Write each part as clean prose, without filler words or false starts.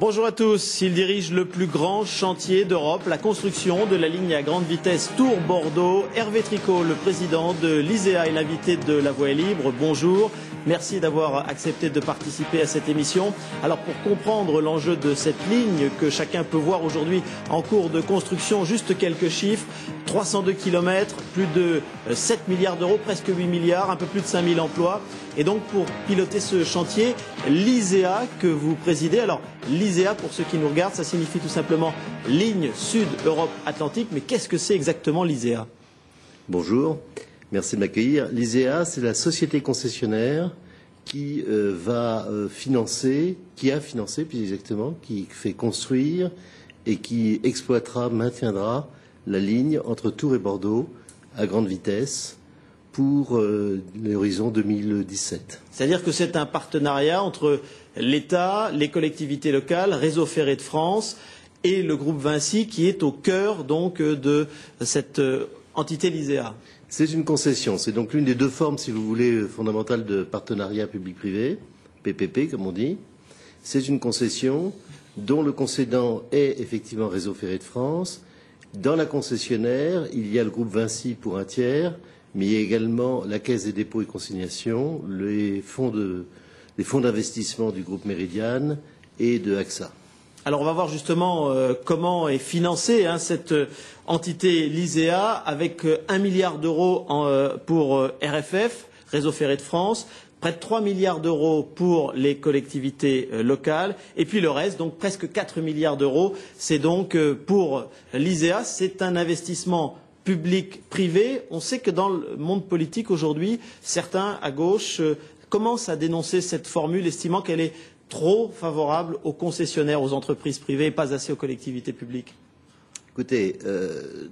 Bonjour à tous. Il dirige le plus grand chantier d'Europe, la construction de la ligne à grande vitesse Tours-Bordeaux. Hervé Tricot, le président de l'ISEA et l'invité de La Voix est libre. Bonjour. Merci d'avoir accepté de participer à cette émission. Alors pour comprendre l'enjeu de cette ligne que chacun peut voir aujourd'hui en cours de construction, juste quelques chiffres. 302 km, plus de 7 milliards d'euros, presque 8 milliards, un peu plus de 5000 emplois. Et donc pour piloter ce chantier, l'ISEA que vous présidez, alors l'ISEA pour ceux qui nous regardent, ça signifie tout simplement Ligne Sud Europe Atlantique, mais qu'est-ce que c'est exactement l'ISEA? Bonjour, merci de m'accueillir. L'ISEA, c'est la société concessionnaire qui va financer, qui a financé plus exactement, qui fait construire et qui exploitera, maintiendra la ligne entre Tours et Bordeaux à grande vitesse pour l'horizon 2017. C'est-à-dire que c'est un partenariat entre l'État, les collectivités locales, Réseau Ferré de France et le groupe Vinci qui est au cœur donc de cette entité l'ISEA. C'est une concession, c'est donc l'une des deux formes, si vous voulez, fondamentales de partenariat public-privé, PPP comme on dit. C'est une concession dont le concédant est effectivement Réseau Ferré de France. Dans la concessionnaire, il y a le groupe Vinci pour un tiers, mais il y a également la Caisse des dépôts et consignations, les fonds d'investissement du groupe Méridiane et de AXA. Alors on va voir justement comment est financée cette entité l'ISEA avec 1 milliard d'euros pour RFF, Réseau Ferré de France, près de 3 milliards d'euros pour les collectivités locales et puis le reste, donc presque 4 milliards d'euros, c'est donc pour l'ISEA, c'est un investissement public-privé. On sait que dans le monde politique aujourd'hui, certains à gauche commencent à dénoncer cette formule, estimant qu'elle est trop favorable aux concessionnaires, aux entreprises privées et pas assez aux collectivités publiques. Écoutez,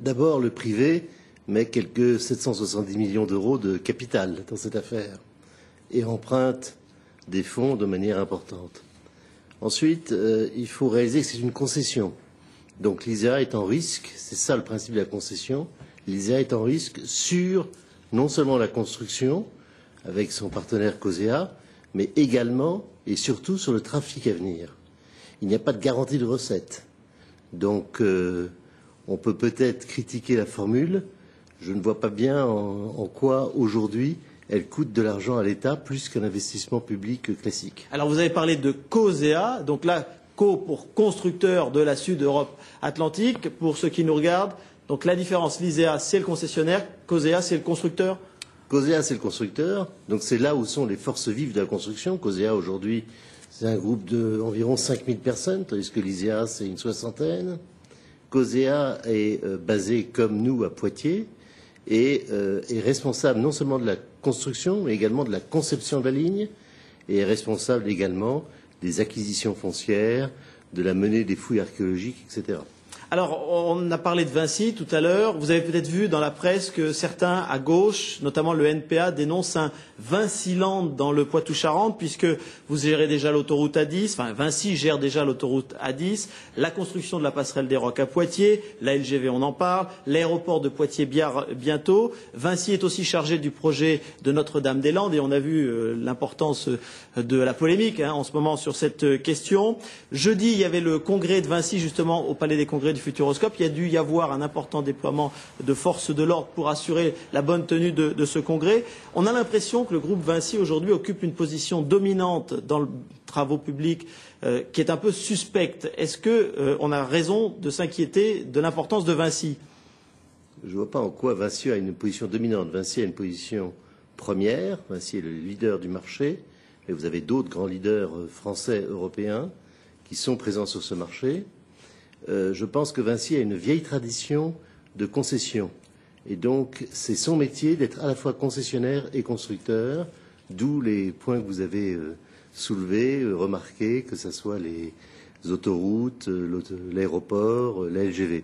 d'abord le privé met quelques 770 millions d'euros de capital dans cette affaire et emprunte des fonds de manière importante. Ensuite, il faut réaliser que c'est une concession. Donc l'ISEA est en risque, c'est ça le principe de la concession, l'ISEA est en risque sur non seulement la construction avec son partenaire COSEA, mais également et surtout sur le trafic à venir. Il n'y a pas de garantie de recettes. Donc on peut peut-être critiquer la formule, je ne vois pas bien en quoi aujourd'hui elle coûte de l'argent à l'État plus qu'un investissement public classique. Alors vous avez parlé de COSEA, donc là, Co pour constructeur de la Sud Europe Atlantique, pour ceux qui nous regardent. Donc la différence, l'ISEA c'est le concessionnaire, COSEA c'est le constructeur. COSEA c'est le constructeur, donc c'est là où sont les forces vives de la construction. COSEA aujourd'hui c'est un groupe d'environ 5000 personnes, tandis que l'ISEA c'est une soixantaine. COSEA est basé comme nous à Poitiers et est responsable non seulement de la construction, mais également de la conception de la ligne, et est responsable également des acquisitions foncières, de la menée des fouilles archéologiques, etc. Alors, on a parlé de Vinci tout à l'heure. Vous avez peut-être vu dans la presse que certains à gauche, notamment le NPA, dénoncent un Vinciland dans le Poitou-Charentes, puisque vous gérez déjà l'autoroute A10, enfin Vinci gère déjà l'autoroute A10, la construction de la passerelle des Rocs à Poitiers, la LGV on en parle, l'aéroport de Poitiers bientôt. Vinci est aussi chargé du projet de Notre-Dame-des-Landes et on a vu l'importance de la polémique en ce moment sur cette question. Jeudi, il y avait le congrès de Vinci justement au Palais des Congrès du Futuroscope. Il y a dû y avoir un important déploiement de forces de l'ordre pour assurer la bonne tenue de ce congrès. On a l'impression que le groupe Vinci aujourd'hui occupe une position dominante dans les travaux publics qui est un peu suspecte. Est-ce qu'on a raison de s'inquiéter de l'importance de Vinci? Je ne vois pas en quoi Vinci a une position dominante. Vinci a une position première. Vinci est le leader du marché. Et vous avez d'autres grands leaders français, européens, qui sont présents sur ce marché. Je pense que Vinci a une vieille tradition de concession. Et donc, c'est son métier d'être à la fois concessionnaire et constructeur, d'où les points que vous avez soulevés, remarqués, que ce soit les autoroutes, l'aéroport, la LGV.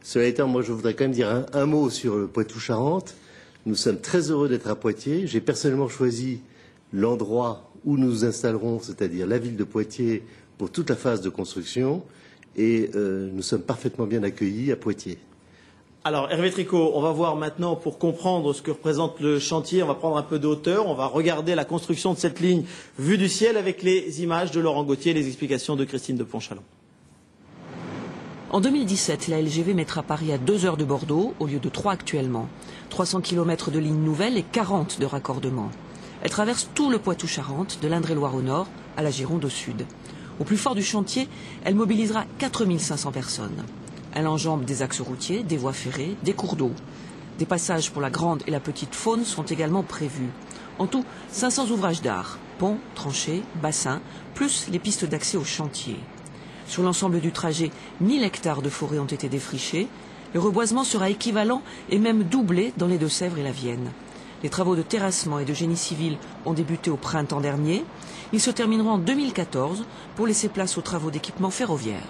Cela étant, moi, je voudrais quand même dire un mot sur le Poitou-Charentes. Nous sommes très heureux d'être à Poitiers. J'ai personnellement choisi l'endroit où nous nous installerons, c'est-à-dire la ville de Poitiers, pour toute la phase de construction. Et nous sommes parfaitement bien accueillis à Poitiers. Alors Hervé Tricot, on va voir maintenant pour comprendre ce que représente le chantier, on va prendre un peu de hauteur, on va regarder la construction de cette ligne vue du ciel avec les images de Laurent Gauthier et les explications de Christine de Pontchalon. En 2017, la LGV mettra Paris à 2 heures de Bordeaux au lieu de 3 actuellement. 300 km de lignes nouvelles et 40 de raccordements. Elle traverse tout le Poitou-Charentes, de l'Indre-et-Loire au nord à la Gironde au sud. Au plus fort du chantier, elle mobilisera 4500 personnes. Elle enjambe des axes routiers, des voies ferrées, des cours d'eau. Des passages pour la grande et la petite faune sont également prévus. En tout, 500 ouvrages d'art, ponts, tranchées, bassins, plus les pistes d'accès au chantier. Sur l'ensemble du trajet, 1000 hectares de forêt ont été défrichés. Le reboisement sera équivalent et même doublé dans les Deux-Sèvres et la Vienne. Les travaux de terrassement et de génie civil ont débuté au printemps dernier. Ils se termineront en 2014 pour laisser place aux travaux d'équipement ferroviaire.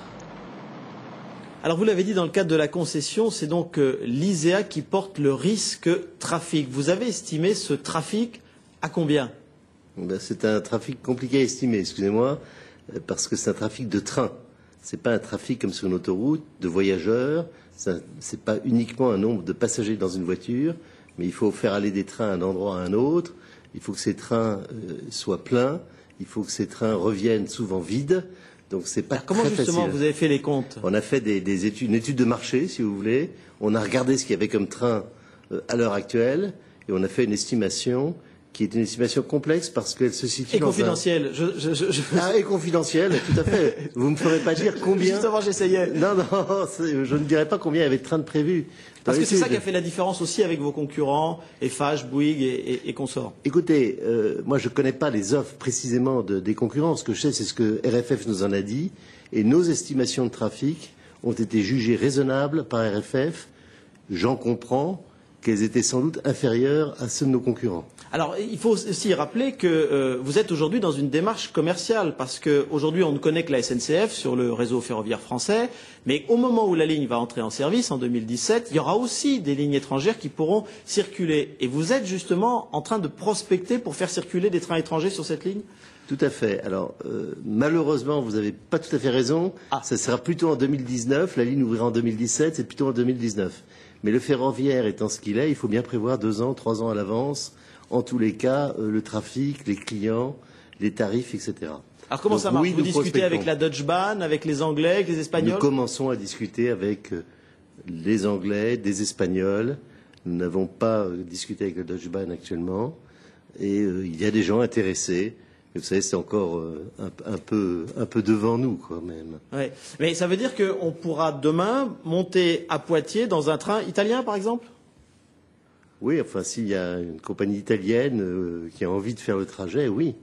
Alors vous l'avez dit, dans le cadre de la concession, c'est donc l'ISEA qui porte le risque trafic. Vous avez estimé ce trafic à combien? C'est un trafic compliqué à estimer, excusez-moi, parce que c'est un trafic de train. Ce n'est pas un trafic comme sur une autoroute, de voyageurs. Ce n'est pas uniquement un nombre de passagers dans une voiture, mais il faut faire aller des trains d'un endroit à un autre. Il faut que ces trains soient pleins. Il faut que ces trains reviennent souvent vides. Donc c'est pas comment très justement facile. Vous avez fait les comptes? On a fait une étude de marché, si vous voulez. On a regardé ce qu'il y avait comme train à l'heure actuelle et on a fait une estimation qui est une estimation complexe parce qu'elle se situe et confidentielle. Ah, et confidentielle, tout à fait. Vous ne me ferez pas dire combien. Justement, j'essayais. Non, je ne dirais pas combien il y avait de trains de prévus. Parce que c'est ça qui a fait la différence aussi avec vos concurrents, Eiffage, Bouygues et consorts. Écoutez, moi je ne connais pas les offres précisément des concurrents. Ce que je sais, c'est ce que RFF nous en a dit. Et nos estimations de trafic ont été jugées raisonnables par RFF. J'en comprends qu'elles étaient sans doute inférieures à ceux de nos concurrents. Alors, il faut aussi rappeler que vous êtes aujourd'hui dans une démarche commerciale, parce qu'aujourd'hui, on ne connaît que la SNCF sur le réseau ferroviaire français, mais au moment où la ligne va entrer en service, en 2017, il y aura aussi des lignes étrangères qui pourront circuler. Et vous êtes justement en train de prospecter pour faire circuler des trains étrangers sur cette ligne ? Tout à fait. Alors, malheureusement, vous n'avez pas tout à fait raison. Ça sera plutôt en 2019. La ligne ouvrira en 2017, c'est plutôt en 2019. Mais le ferroviaire étant ce qu'il est, il faut bien prévoir 2 ans, 3 ans à l'avance. En tous les cas, le trafic, les clients, les tarifs, etc. Alors comment ça marche? Oui, vous discutez avec la Deutsche Bahn, avec les Anglais, avec les Espagnols? Nous commençons à discuter avec les Anglais, des Espagnols. Nous n'avons pas discuté avec la Deutsche Bahn actuellement. Et il y a des gens intéressés. Et vous savez, c'est encore un peu devant nous, quand même. Ouais. Mais ça veut dire qu'on pourra demain monter à Poitiers dans un train italien, par exemple? Oui, enfin, s'il y a une compagnie italienne qui a envie de faire le trajet, oui.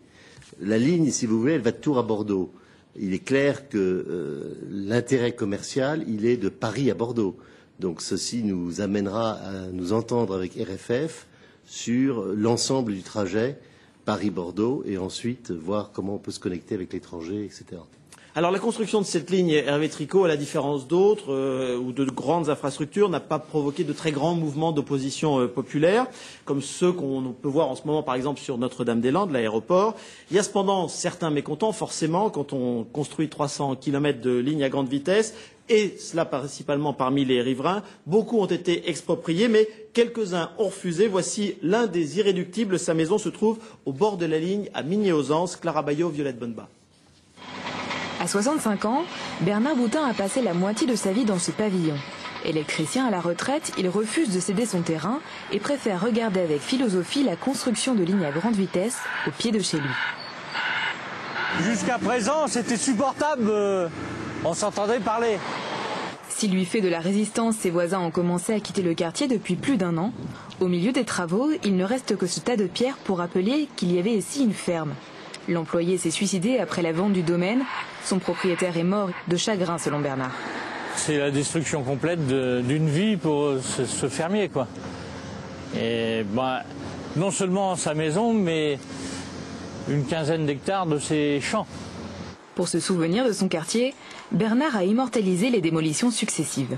La ligne, si vous voulez, elle va de Tours à Bordeaux. Il est clair que l'intérêt commercial, il est de Paris à Bordeaux. Donc ceci nous amènera à nous entendre avec RFF sur l'ensemble du trajet Paris-Bordeaux et ensuite voir comment on peut se connecter avec l'étranger, etc. Alors la construction de cette ligne, Hervé Tricot, à la différence d'autres ou de grandes infrastructures, n'a pas provoqué de très grands mouvements d'opposition populaire, comme ceux qu'on peut voir en ce moment, par exemple, sur Notre-Dame-des-Landes, l'aéroport. Il y a cependant certains mécontents, forcément, quand on construit 300 km de ligne à grande vitesse, et cela principalement parmi les riverains. Beaucoup ont été expropriés, mais quelques-uns ont refusé. Voici l'un des irréductibles. Sa maison se trouve au bord de la ligne à Migné-aux-Anses. Clara Bayot, Violette Bonnebat. À 65 ans, Bernard Boutin a passé la moitié de sa vie dans ce pavillon. Électricien à la retraite, il refuse de céder son terrain et préfère regarder avec philosophie la construction de lignes à grande vitesse au pied de chez lui. Jusqu'à présent, c'était supportable, on s'entendait parler. S'il lui fait de la résistance, ses voisins ont commencé à quitter le quartier depuis plus d'1 an. Au milieu des travaux, il ne reste que ce tas de pierres pour rappeler qu'il y avait ici une ferme. L'employé s'est suicidé après la vente du domaine. Son propriétaire est mort de chagrin, selon Bernard. C'est la destruction complète d'une vie pour ce fermier, quoi. Et non seulement sa maison, mais une quinzaine d'hectares de ses champs. Pour se souvenir de son quartier, Bernard a immortalisé les démolitions successives.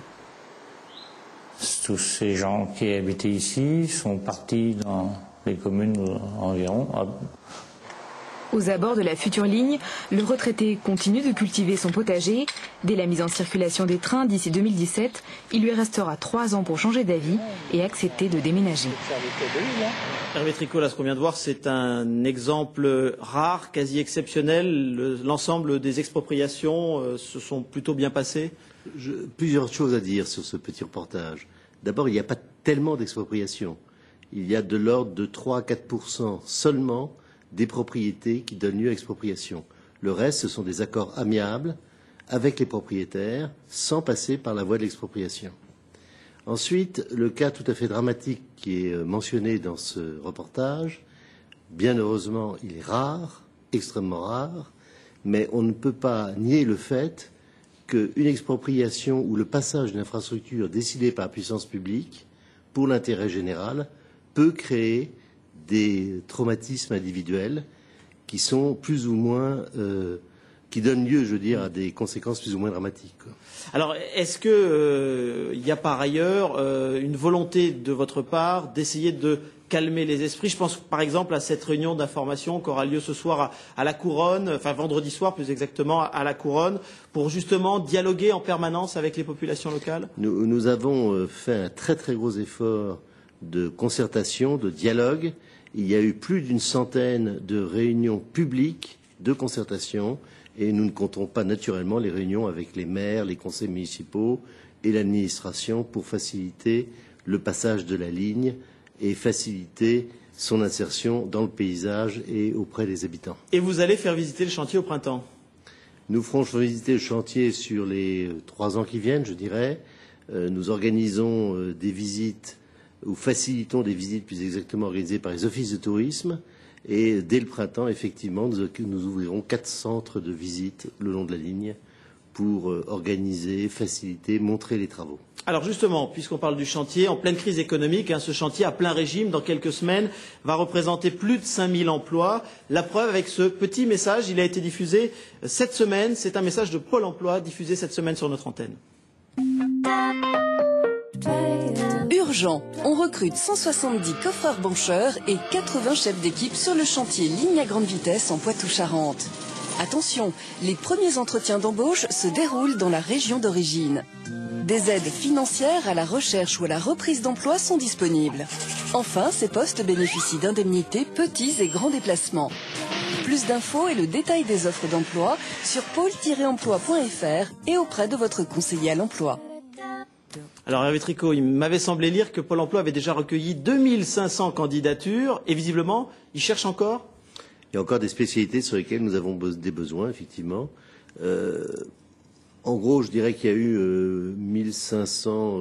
Tous ces gens qui habitaient ici sont partis dans les communes environ. Aux abords de la future ligne, le retraité continue de cultiver son potager. Dès la mise en circulation des trains d'ici 2017, il lui restera 3 ans pour changer d'avis et accepter de déménager. Hervé Tricot, là, ce qu'on vient de voir, c'est un exemple rare, quasi exceptionnel. L'ensemble des expropriations se sont plutôt bien passées. Plusieurs choses à dire sur ce petit reportage. D'abord, il n'y a pas tellement d'expropriations. Il y a de l'ordre de 3 à 4% seulement des propriétés qui donnent lieu à expropriation. Le reste, ce sont des accords amiables avec les propriétaires, sans passer par la voie de l'expropriation. Ensuite, le cas tout à fait dramatique qui est mentionné dans ce reportage, bien heureusement, il est rare, extrêmement rare, mais on ne peut pas nier le fait qu'une expropriation ou le passage d'une infrastructure décidée par la puissance publique pour l'intérêt général peut créer des traumatismes individuels qui sont plus ou moins, qui donnent lieu, je veux dire, à des conséquences plus ou moins dramatiques. Alors, est-ce que y a par ailleurs une volonté de votre part d'essayer de calmer les esprits? Je pense par exemple à cette réunion d'information qui aura lieu ce soir à la Couronne, enfin vendredi soir plus exactement à la Couronne, pour justement dialoguer en permanence avec les populations locales. Nous avons fait un très très gros effort de concertation, de dialogue. Il y a eu plus d'une centaine de réunions publiques de concertation et nous ne comptons pas naturellement les réunions avec les maires, les conseils municipaux et l'administration pour faciliter le passage de la ligne et faciliter son insertion dans le paysage et auprès des habitants. Et vous allez faire visiter le chantier au printemps? Nous ferons visiter le chantier sur les 3 ans qui viennent, je dirais. Nous organisons des visites ou facilitons des visites plus exactement organisées par les offices de tourisme. Et dès le printemps, effectivement, nous ouvrirons 4 centres de visite le long de la ligne pour organiser, faciliter, montrer les travaux. Alors justement, puisqu'on parle du chantier, en pleine crise économique, ce chantier à plein régime, dans quelques semaines, va représenter plus de 5000 emplois. La preuve avec ce petit message, il a été diffusé cette semaine. C'est un message de Pôle emploi diffusé cette semaine sur notre antenne. Urgent, on recrute 170 coffreurs-bancheurs et 80 chefs d'équipe sur le chantier ligne à grande vitesse en Poitou-Charentes. Attention, les premiers entretiens d'embauche se déroulent dans la région d'origine. Des aides financières à la recherche ou à la reprise d'emploi sont disponibles. Enfin, ces postes bénéficient d'indemnités petits et grands déplacements. Plus d'infos et le détail des offres d'emploi sur pôle-emploi.fr et auprès de votre conseiller à l'emploi. Alors Hervé Tricot, il m'avait semblé lire que Pôle emploi avait déjà recueilli 2500 candidatures et visiblement, il cherche encore. Il y a encore des spécialités sur lesquelles nous avons des besoins, effectivement. En gros, je dirais qu'il y a eu 1500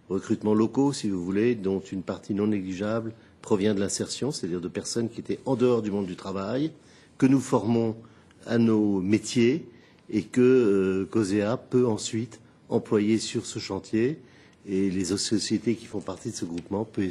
recrutements locaux, si vous voulez, dont une partie non négligeable provient de l'insertion, c'est-à-dire de personnes qui étaient en dehors du monde du travail, que nous formons à nos métiers et que COSEA peut ensuite employer sur ce chantier. Et les sociétés qui font partie de ce groupement peuvent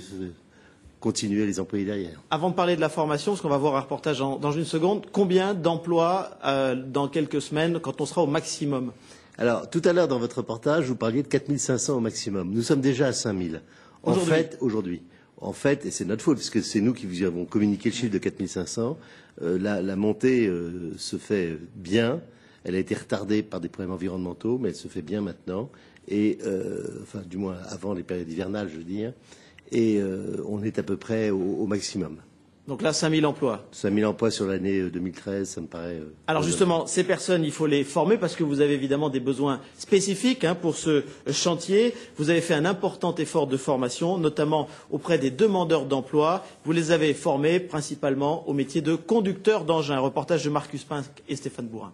continuer à les employer derrière. Avant de parler de la formation, parce qu'on va voir un reportage dans une seconde, combien d'emplois dans quelques semaines quand on sera au maximum? Alors, tout à l'heure dans votre reportage, vous parliez de 4500 au maximum. Nous sommes déjà à 5000. Aujourd'hui. En fait, et c'est notre faute, puisque c'est nous qui vous avons communiqué le chiffre de 4500, la montée se fait bien. Elle a été retardée par des problèmes environnementaux, mais elle se fait bien maintenant. Et, enfin, du moins avant les périodes hivernales, je veux dire. Et on est à peu près au maximum. Donc là, 5000 emplois. 5000 emplois sur l'année 2013, ça me paraît... Alors justement, ces personnes, il faut les former parce que vous avez évidemment des besoins spécifiques pour ce chantier. Vous avez fait un important effort de formation, notamment auprès des demandeurs d'emploi. Vous les avez formés principalement au métier de conducteur d'engin. Reportage de Marcus Pink et Stéphane Bourrin.